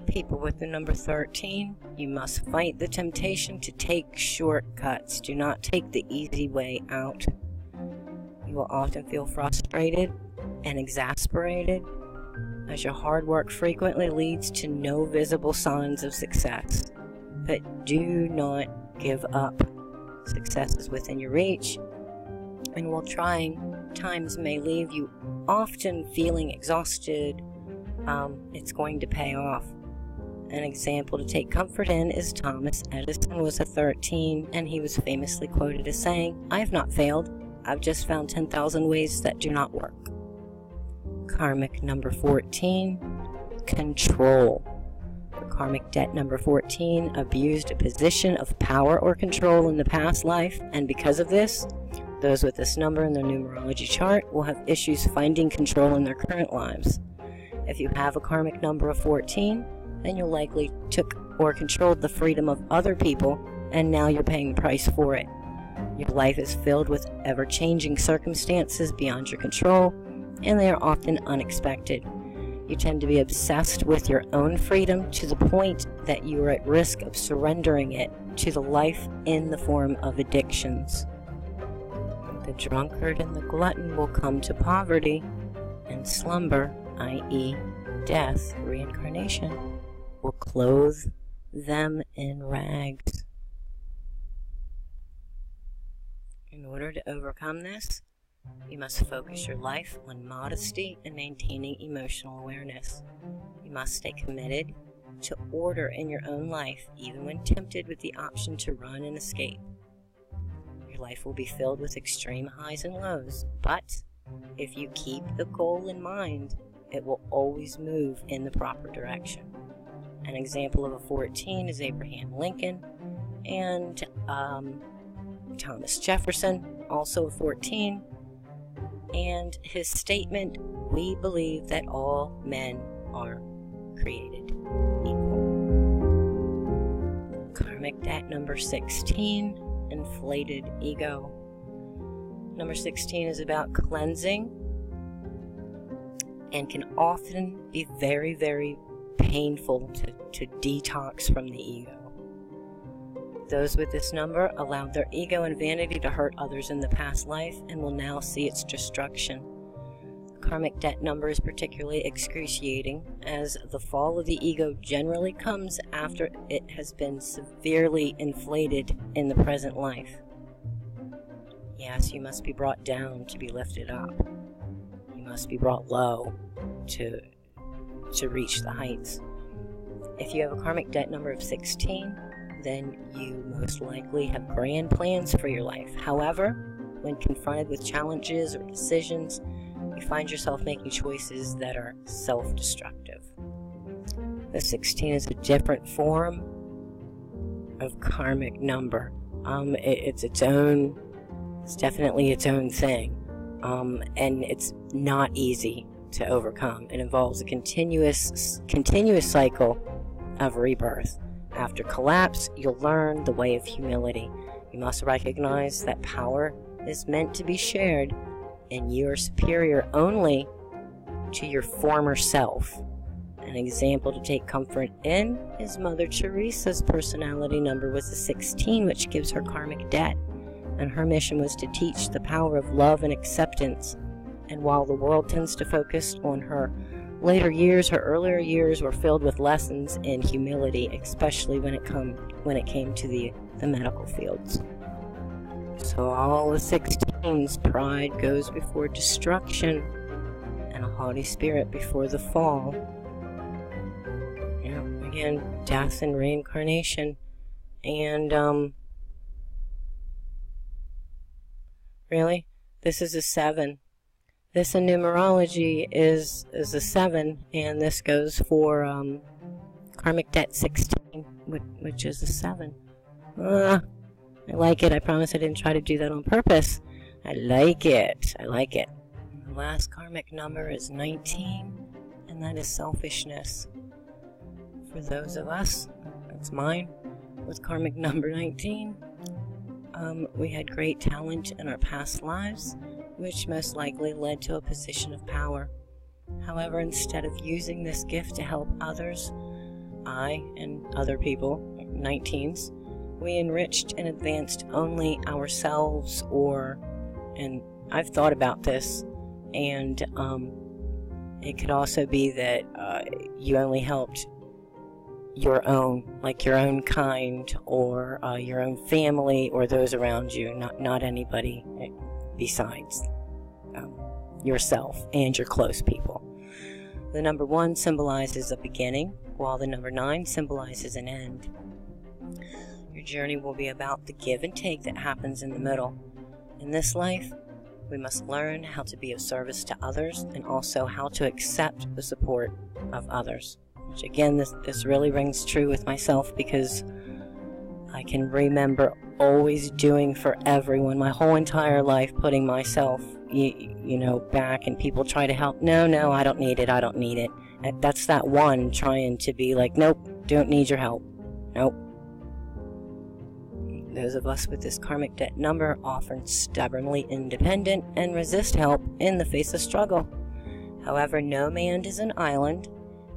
People with the number 13, you must fight the temptation to take shortcuts. Do not take the easy way out. You will often feel frustrated and exasperated, as your hard work frequently leads to no visible signs of success. But do not give up. Success is within your reach, and while trying times may leave you often feeling exhausted, it's going to pay off. An example to take comfort in is Thomas Edison was a 13, and he was famously quoted as saying, "I have not failed, I've just found 10,000 ways that do not work." Karmic number 14, control. The karmic debt number 14 abused a position of power or control in the past life, and because of this, those with this number in their numerology chart will have issues finding control in their current lives. If you have a karmic number of 14, then you likely took or controlled the freedom of other people, and now you're paying the price for it. Your life is filled with ever-changing circumstances beyond your control, and they are often unexpected. You tend to be obsessed with your own freedom to the point that you are at risk of surrendering it to the life in the form of addictions. The drunkard and the glutton will come to poverty, and slumber, i.e., death, reincarnation, will clothe them in rags. In order to overcome this, you must focus your life on modesty and maintaining emotional awareness. You must stay committed to order in your own life, even when tempted with the option to run and escape. Your life will be filled with extreme highs and lows, but if you keep the goal in mind, it will always move in the proper direction. An example of a 14 is Abraham Lincoln, and Thomas Jefferson, also a 14, and his statement, "We believe that all men are created equal." Karmic debt number 16, inflated ego. Number 16 is about cleansing and can often be very, very painful to detox from the ego. Those with this number allowed their ego and vanity to hurt others in the past life and will now see its destruction. The karmic debt number is particularly excruciating, as the fall of the ego generally comes after it has been severely inflated in the present life. Yes, you must be brought down to be lifted up. You must be brought low to reach the heights. If you have a karmic debt number of 16, then you most likely have grand plans for your life. However, when confronted with challenges or decisions, you find yourself making choices that are self-destructive. The 16 is a different form of karmic number. It's definitely its own thing, and it's not easy to overcome. It involves a continuous cycle of rebirth. After collapse, you'll learn the way of humility. You must recognize that power is meant to be shared, and you are superior only to your former self. An example to take comfort in is Mother Teresa's personality number was a 16, which gives her karmic debt, and her mission was to teach the power of love and acceptance. And while the world tends to focus on her later years, her earlier years were filled with lessons in humility, especially when it came to the medical fields. So all the 16s, pride goes before destruction, and a haughty spirit before the fall. Yeah, again, death and reincarnation. And, really? This is a 7. This in numerology is a 7, and this goes for, karmic debt 16, which is a 7. I like it. I promise I didn't try to do that on purpose. I like it. I like it. The last karmic number is 19, and that is selfishness. For those of us, that's mine, with karmic number 19, we had great talent in our past lives, which most likely led to a position of power. However, instead of using this gift to help others, I and other people, 19s, we enriched and advanced only ourselves, and I've thought about this, and it could also be that you only helped your own, like your own kind, or your own family, or those around you, not anybody besides yourself and your close people. The number 1 symbolizes a beginning, while the number 9 symbolizes an end. Your journey will be about the give and take that happens in the middle. In this life, we must learn how to be of service to others, and also how to accept the support of others. Which again, this really rings true with myself, because I can remember always doing for everyone my whole entire life, putting myself, you know, back, and people try to help. No, I don't need it. I don't need it. And that's that one trying to be like, nope, don't need your help. Nope. Those of us with this karmic debt number often stubbornly independent and resist help in the face of struggle. However, no man is an island,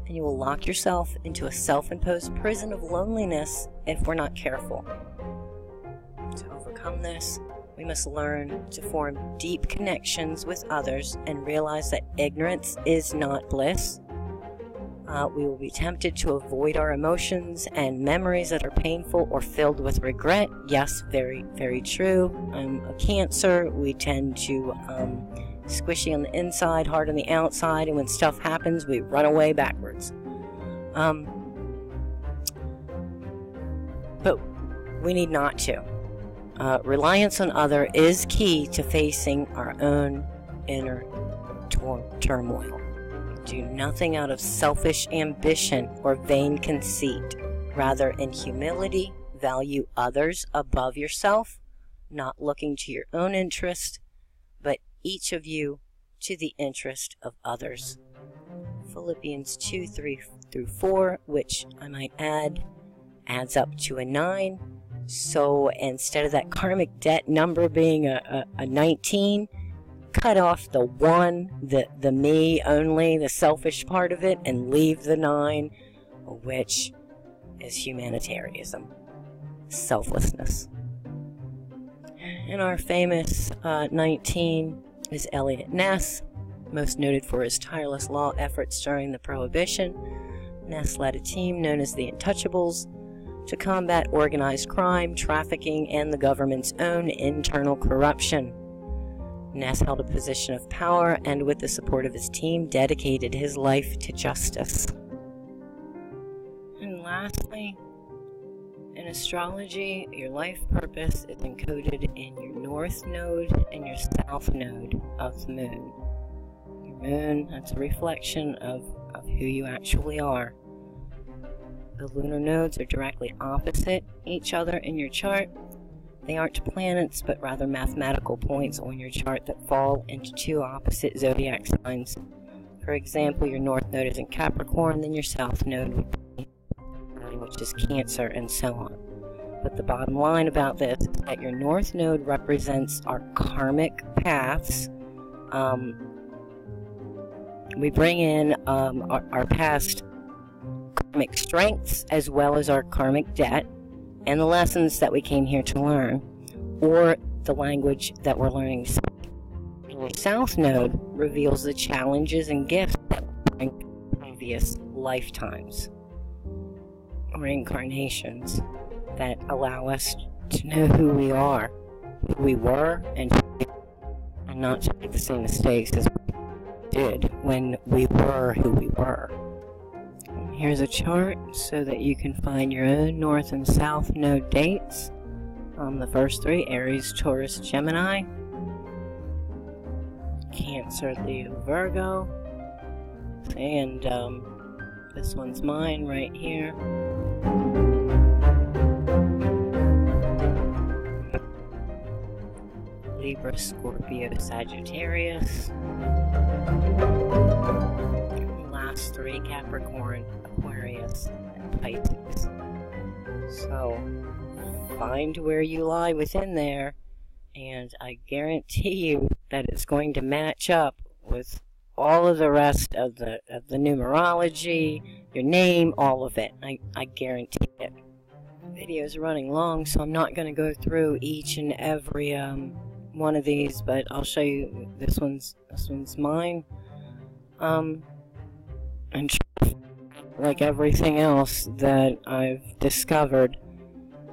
and you will lock yourself into a self-imposed prison of loneliness if we're not careful. To overcome this, we must learn to form deep connections with others and realize that ignorance is not bliss. We will be tempted to avoid our emotions and memories that are painful or filled with regret. Yes, very, very true. I'm a Cancer. We tend to squishy on the inside, hard on the outside, and when stuff happens, we run away backwards. But we need not to. Reliance on others is key to facing our own inner turmoil. Do nothing out of selfish ambition or vain conceit. Rather, in humility, value others above yourself, not looking to your own interest, but each of you to the interest of others. Philippians 2:3-4, which I might add, adds up to a 9. So instead of that karmic debt number being a 19, cut off the 1, the me only, the selfish part of it, and leave the 9, which is humanitarianism, selflessness. And our famous 19 is Eliot Ness, most noted for his tireless law efforts during the Prohibition. Ness led a team known as the Untouchables to combat organized crime, trafficking, and the government's own internal corruption. Ness held a position of power, and with the support of his team, dedicated his life to justice. And lastly, in astrology, your life purpose is encoded in your north node and your south node of the moon. Your moon, that's a reflection of who you actually are. The lunar nodes are directly opposite each other in your chart. They aren't planets, but rather mathematical points on your chart that fall into 2 opposite zodiac signs. For example, your north node is in Capricorn, then your south node would be, which is Cancer, and so on. But the bottom line about this is that your north node represents our karmic paths. We bring in our past karmic strengths as well as our karmic debt, and the lessons that we came here to learn, or the language that we're learning to speak. The South Node reveals the challenges and gifts that we bring previous lifetimes, reincarnations, that allow us to know who we are, who we were, and not to make the same mistakes as we did when we were who we were. Here's a chart so that you can find your own North and South Node dates. The first three: Aries, Taurus, Gemini, Cancer, Leo, Virgo, and this one's mine right here. Libra, Scorpio, Sagittarius. Last three: Capricorn, Aquarius, and Pisces. So, find where you lie within there, and I guarantee you that it's going to match up with all of the rest of the numerology, your name, all of it. I guarantee it. The video is running long, so I'm not going to go through each and every one of these, but I'll show you. This one's mine. And like everything else that I've discovered,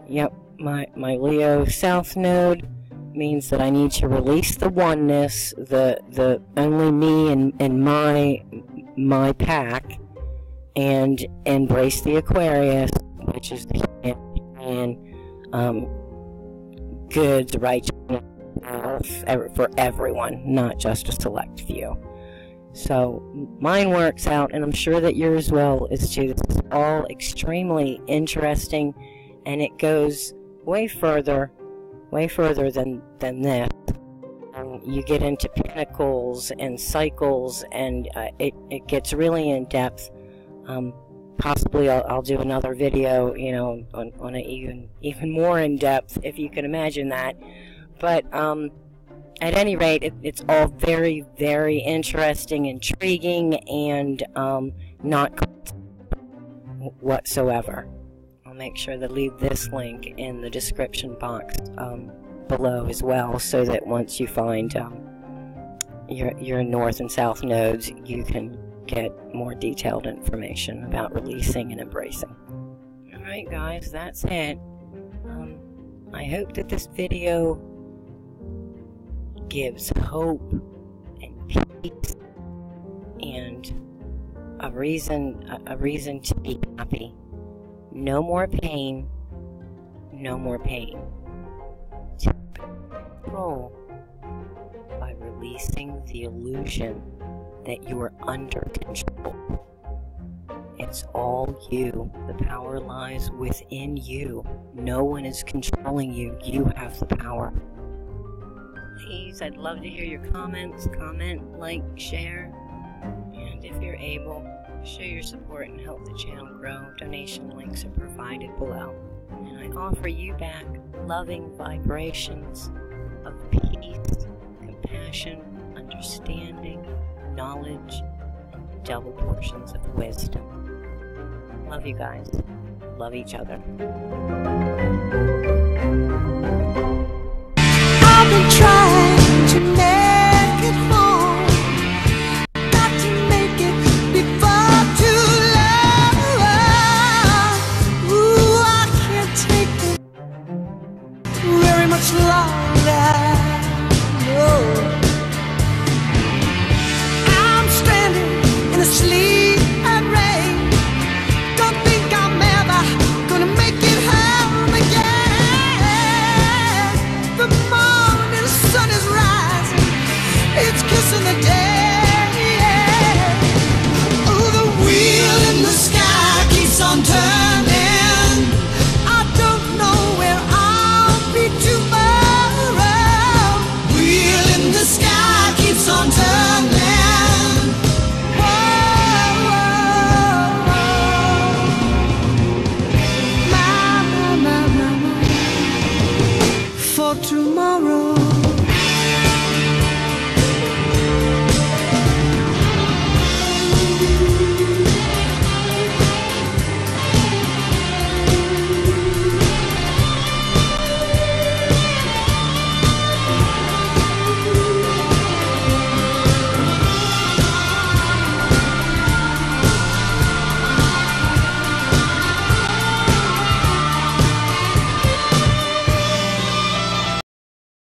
yep, my Leo South Node means that I need to release the oneness, the only me and my pack, and embrace the Aquarius, which is the human, goods, righteousness for everyone, not just a select few. So mine works out, and I'm sure that yours will as too. This is all extremely interesting, and it goes way further than this. You get into pinnacles and cycles, and it gets really in depth. Possibly I'll do another video, you know, on a even more in depth, if you can imagine that. But at any rate, it's all very, very interesting, intriguing, and not whatsoever. I'll make sure to leave this link in the description box below as well, so that once you find your North and South nodes, you can get more detailed information about releasing and embracing. Alright guys, that's it. I hope that this video gives hope and peace and a reason to be happy. No more pain. No more pain. Take control by releasing the illusion that you are under control. It's all you. The power lies within you. No one is controlling you. You have the power. Please, I'd love to hear your comments. Comment, like, share, and if you're able, show your support and help the channel grow. Donation links are provided below. And I offer you back loving vibrations of peace, compassion, understanding, knowledge, and double portions of wisdom. Love you guys. Love each other.